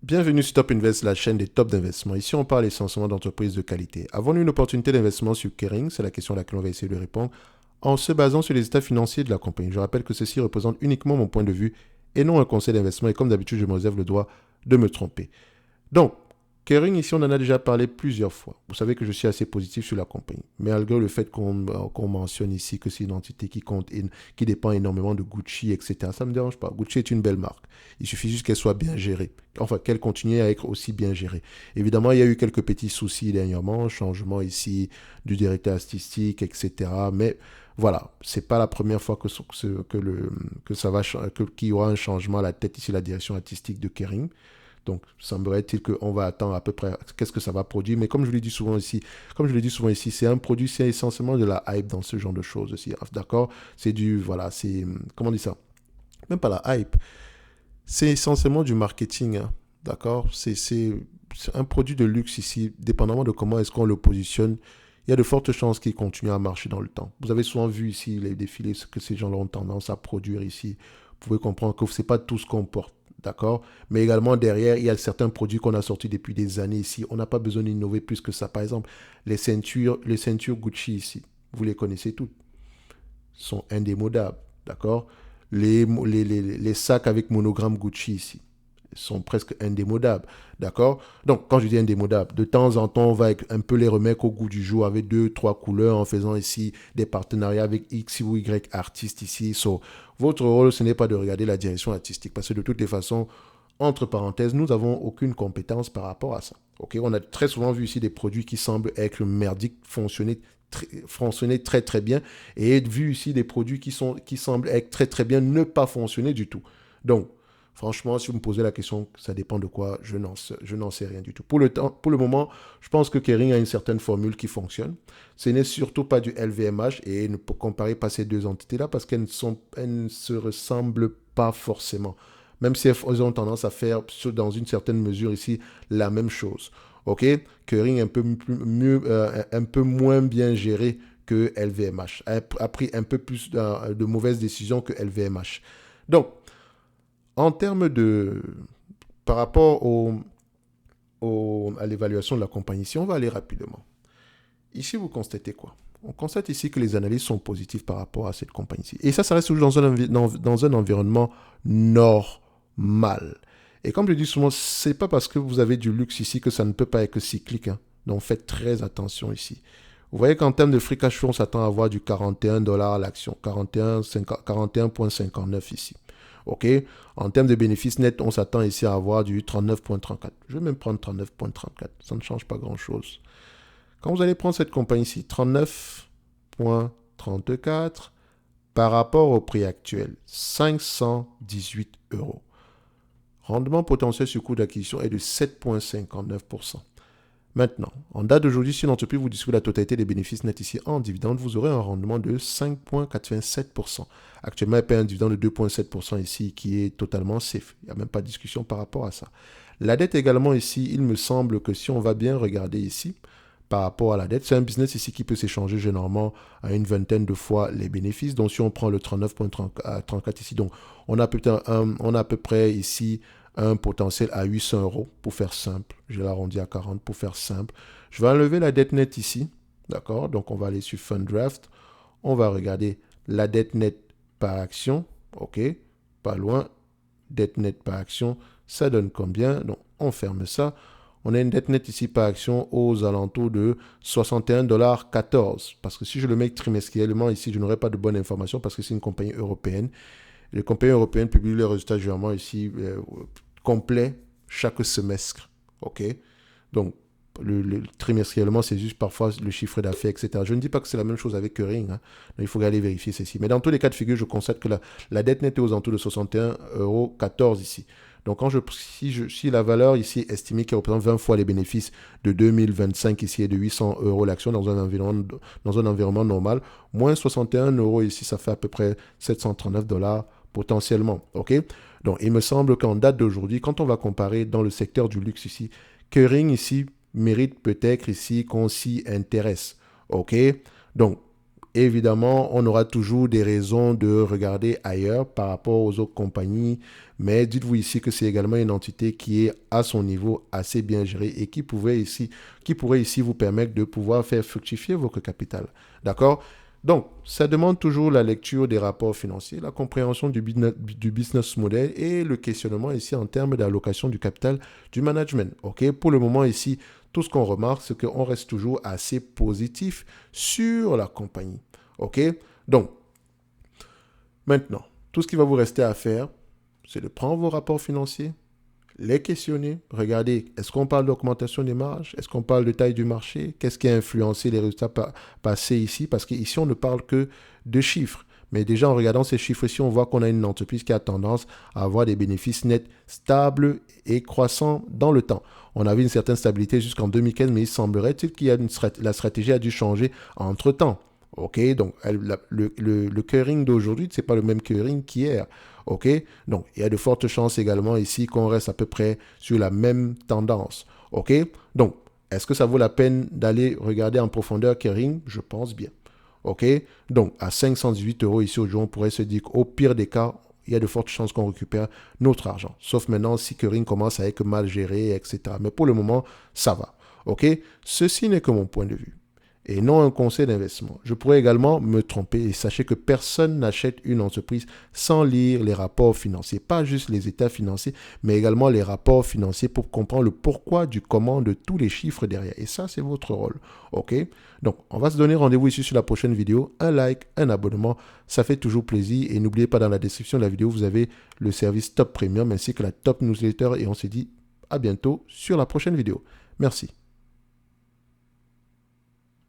Bienvenue sur Top Invest, la chaîne des tops d'investissement. Ici, on parle essentiellement d'entreprises de qualité. Avons-nous une opportunité d'investissement sur Kering? C'est la question à laquelle on va essayer de répondre en se basant sur les états financiers de la compagnie. Je rappelle que ceci représente uniquement mon point de vue et non un conseil d'investissement. Et comme d'habitude, je me réserve le droit de me tromper. Donc, Kering, ici, on en a déjà parlé plusieurs fois. Vous savez que je suis assez positif sur la compagnie. Mais malgré le fait qu'on mentionne ici que c'est une entité qui dépend énormément de Gucci, etc., ça ne me dérange pas. Gucci est une belle marque. Il suffit juste qu'elle soit bien gérée. Enfin, qu'elle continue à être aussi bien gérée. Évidemment, il y a eu quelques petits soucis dernièrement, changement ici du directeur artistique, etc. Mais voilà, c'est pas la première fois qu'il y aura un changement à la tête ici, la direction artistique de Kering. Donc, semblerait-il qu'on va attendre à peu près qu'est-ce que ça va produire. Mais comme je le dis souvent ici, c'est un produit, c'est essentiellement de la hype dans ce genre de choses aussi. D'accord? C'est voilà, comment on dit ça? Même pas la hype. C'est essentiellement du marketing. Hein. D'accord? C'est un produit de luxe ici, dépendamment de comment est-ce qu'on le positionne. Il y a de fortes chances qu'il continue à marcher dans le temps. Vous avez souvent vu ici les défilés, ce que ces gens-là ont tendance à produire ici. Vous pouvez comprendre que ce n'est pas tout ce qu'on porte. D'accord? Mais également, derrière, il y a certains produits qu'on a sortis depuis des années ici. On n'a pas besoin d'innover plus que ça. Par exemple, les ceintures Gucci ici. Vous les connaissez toutes. Sont indémodables. D'accord? Les sacs avec monogramme Gucci ici sont presque indémodables. D'accord? Donc, quand je dis indémodables, de temps en temps, on va un peu les remettre au goût du jour avec deux, trois couleurs en faisant ici des partenariats avec X ou Y artistes ici. So, votre rôle, ce n'est pas de regarder la direction artistique parce que de toutes les façons, entre parenthèses, nous n'avons aucune compétence par rapport à ça. Okay? On a très souvent vu ici des produits qui semblent être merdiques, fonctionner très très bien, et vu ici des produits qui semblent être très très bien ne pas fonctionner du tout. Donc, franchement, si vous me posez la question, ça dépend de quoi, je n'en sais rien du tout. Pour le moment, je pense que Kering a une certaine formule qui fonctionne. Ce n'est surtout pas du LVMH et ne peut comparer pas ces deux entités-là parce elles ne se ressemblent pas forcément. Même si elles ont tendance à faire, dans une certaine mesure ici, la même chose. OK? Kering un peu moins bien géré que LVMH. A pris un peu plus de mauvaises décisions que LVMH. Donc, en termes de... Par rapport à l'évaluation de la compagnie, si on va aller rapidement. Ici, vous constatez quoi? On constate ici que les analyses sont positives par rapport à cette compagnie-ci. Et ça reste toujours dans un environnement normal. Et comme je dis souvent, c'est pas parce que vous avez du luxe ici que ça ne peut pas être cyclique. Hein. Donc faites très attention ici. Vous voyez qu'en termes de free cash flow, on s'attend à avoir du 41$ à l'action, 41,59 ici. OK? En termes de bénéfices nets, on s'attend ici à avoir du 39,34. Je vais même prendre 39,34. Ça ne change pas grand-chose. Quand vous allez prendre cette compagnie-ci, 39,34 par rapport au prix actuel, 518 euros. Rendement potentiel sur coût d'acquisition est de 7,59%. Maintenant, en date d'aujourd'hui, si l'entreprise vous distribue la totalité des bénéfices nets ici en dividende, vous aurez un rendement de 5,87%. Actuellement, elle paie un dividende de 2,7% ici qui est totalement safe. Il n'y a même pas de discussion par rapport à ça. La dette également ici, il me semble que si on va bien regarder ici, par rapport à la dette, c'est un business ici qui peut s'échanger généralement à une vingtaine de fois les bénéfices. Donc, si on prend le 39,34 ici, donc on a à peu près ici un potentiel à 800 euros pour faire simple. Je l'arrondis à 40 pour faire simple. Je vais enlever la dette nette ici. D'accord? Donc, on va aller sur Fund Draft. On va regarder la dette nette par action. OK? Pas loin. Dette nette par action. Ça donne combien? Donc, on ferme ça. On a une dette nette ici par action aux alentours de 61,14$. Parce que si je le mets trimestriellement ici, je n'aurai pas de bonne information parce que c'est une compagnie européenne. Les compagnies européennes publient les résultats généralement ici complets chaque semestre. OK? Donc, trimestriellement, c'est juste parfois le chiffre d'affaires, etc. Je ne dis pas que c'est la même chose avec Kering. Hein. Il faut aller vérifier ceci. Mais dans tous les cas de figure, je constate que la dette nette est aux alentours de 61,14€ ici. Donc, si la valeur ici est estimée qui représente 20 fois les bénéfices de 2025 ici est de 800 euros l'action dans un environnement normal, moins 61 euros ici, ça fait à peu près 739$ potentiellement. OK? Donc, il me semble qu'en date d'aujourd'hui, quand on va comparer dans le secteur du luxe ici, Kering ici mérite peut-être ici qu'on s'y intéresse. OK? Donc, Évidemment, on aura toujours des raisons de regarder ailleurs par rapport aux autres compagnies, mais dites-vous ici que c'est également une entité qui est à son niveau assez bien gérée et qui pourrait ici vous permettre de pouvoir faire fructifier votre capital. D'accord? Donc, ça demande toujours la lecture des rapports financiers, la compréhension du business model et le questionnement ici en termes d'allocation du capital du management. OK? Pour le moment ici, tout ce qu'on remarque, c'est qu'on reste toujours assez positif sur la compagnie. OK? Donc, maintenant, tout ce qui va vous rester à faire, c'est de prendre vos rapports financiers, les questionner, regarder, est-ce qu'on parle d'augmentation des marges, est-ce qu'on parle de taille du marché, qu'est-ce qui a influencé les résultats passés ici, parce qu'ici, on ne parle que de chiffres. Mais déjà, en regardant ces chiffres-ci, on voit qu'on a une entreprise qui a tendance à avoir des bénéfices nets stables et croissants dans le temps. On avait une certaine stabilité jusqu'en 2015, mais il semblerait-il la stratégie a dû changer entre-temps. OK, donc le curring d'aujourd'hui, ce n'est pas le même curring qu'hier. OK, donc il y a de fortes chances également ici qu'on reste à peu près sur la même tendance. OK, donc est-ce que ça vaut la peine d'aller regarder en profondeur Kering? Je pense bien. OK, donc à 518 euros ici aujourd'hui, on pourrait se dire qu'au pire des cas, il y a de fortes chances qu'on récupère notre argent. Sauf maintenant si Kering commence à être mal géré, etc. Mais pour le moment, ça va. OK, ceci n'est que mon point de vue et non un conseil d'investissement. Je pourrais également me tromper et sachez que personne n'achète une entreprise sans lire les rapports financiers, pas juste les états financiers, mais également les rapports financiers pour comprendre le pourquoi du comment de tous les chiffres derrière. Et ça, c'est votre rôle. OK? Donc, on va se donner rendez-vous ici sur la prochaine vidéo. Un like, un abonnement, ça fait toujours plaisir. Et n'oubliez pas, dans la description de la vidéo, vous avez le service Top Premium ainsi que la Top Newsletter. Et on se dit à bientôt sur la prochaine vidéo. Merci.